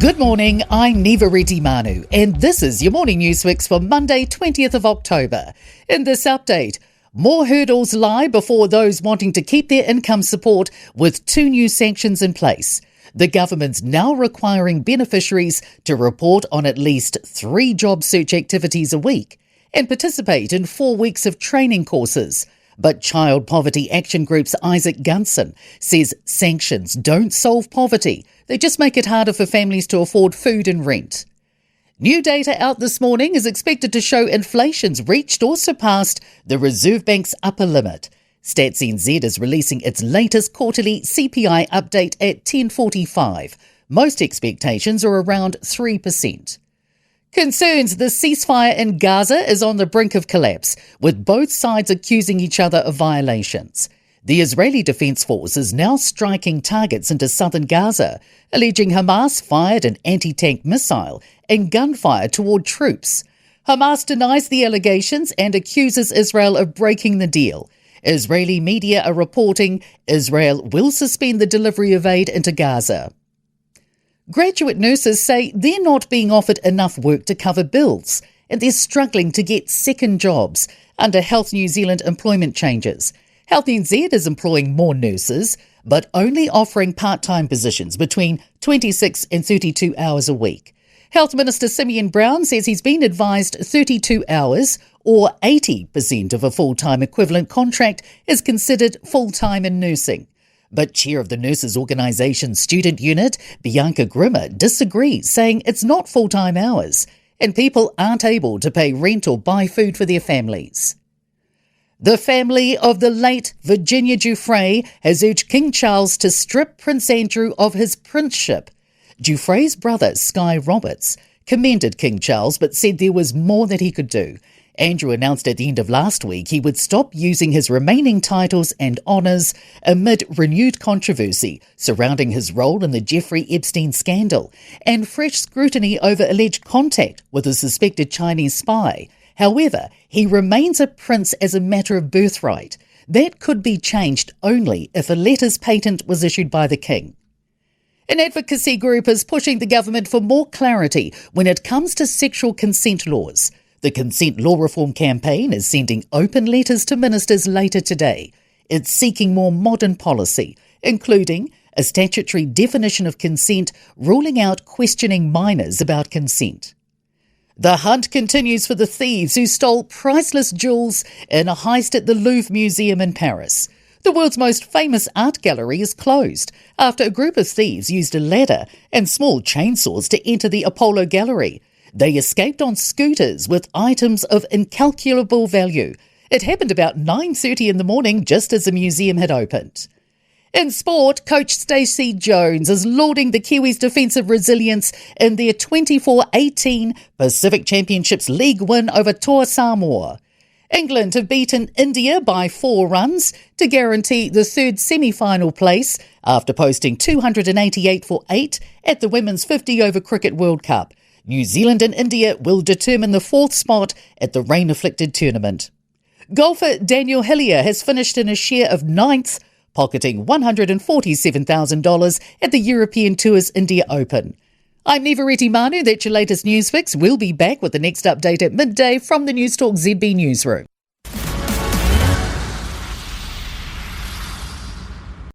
Good morning, I'm Neva Manu, and this is your morning news fix for Monday, 20th of October. In this update, more hurdles lie before those wanting to keep their income support with two new sanctions in place. The government's now requiring beneficiaries to report on at least 3 job search activities a week and participate in 4 weeks of training courses. But Child Poverty Action Group's Isaac Gunson says sanctions don't solve poverty. They just make it harder for families to afford food and rent. New data out this morning is expected to show inflation's reached or surpassed the Reserve Bank's upper limit. Stats NZ is releasing its latest quarterly CPI update at 10:45. Most expectations are around 3%. Concerns the ceasefire in Gaza is on the brink of collapse, with both sides accusing each other of violations. The Israeli Defense Force is now striking targets into southern Gaza, alleging Hamas fired an anti-tank missile and gunfire toward troops. Hamas denies the allegations and accuses Israel of breaking the deal. Israeli media are reporting Israel will suspend the delivery of aid into Gaza. Graduate nurses say they're not being offered enough work to cover bills, and they're struggling to get second jobs under Health New Zealand employment changes. Health NZ is employing more nurses, but only offering part-time positions between 26 and 32 hours a week. Health Minister Simeon Brown says he's been advised 32 hours or 80% of a full-time equivalent contract is considered full-time in nursing. But chair of the Nurses Organisation Student Unit, Bianca Grimmer, disagrees, saying it's not full-time hours and people aren't able to pay rent or buy food for their families. The family of the late Virginia Giuffre has urged King Charles to strip Prince Andrew of his princeship. Giuffre's brother, Sky Roberts, commended King Charles but said there was more that he could do. Andrew announced at the end of last week he would stop using his remaining titles and honours amid renewed controversy surrounding his role in the Jeffrey Epstein scandal and fresh scrutiny over alleged contact with a suspected Chinese spy. However, he remains a prince as a matter of birthright. That could be changed only if a letters patent was issued by the king. An advocacy group is pushing the government for more clarity when it comes to sexual consent laws. The Consent Law Reform campaign is sending open letters to ministers later today. It's seeking more modern policy, including a statutory definition of consent, ruling out questioning minors about consent. The hunt continues for the thieves who stole priceless jewels in a heist at the Louvre Museum in Paris. The world's most famous art gallery is closed after a group of thieves used a ladder and small chainsaws to enter the Apollo Gallery. They escaped on scooters with items of incalculable value. It happened about 9:30 in the morning, just as the museum had opened. In sport, coach Stacey Jones is lauding the Kiwis' defensive resilience in their 24-18 Pacific Championships League win over Toa Samoa. England have beaten India by 4 runs to guarantee the third semi-final place after posting 288 for 8 at the Women's 50-over Cricket World Cup. New Zealand and India will determine the 4th spot at the rain-afflicted tournament. Golfer Daniel Hillier has finished in a share of 9th, pocketing $147,000 at the European Tour's India Open. I'm Neva Manu, that's your latest news fix. We'll be back with the next update at midday from the Newstalk ZB newsroom.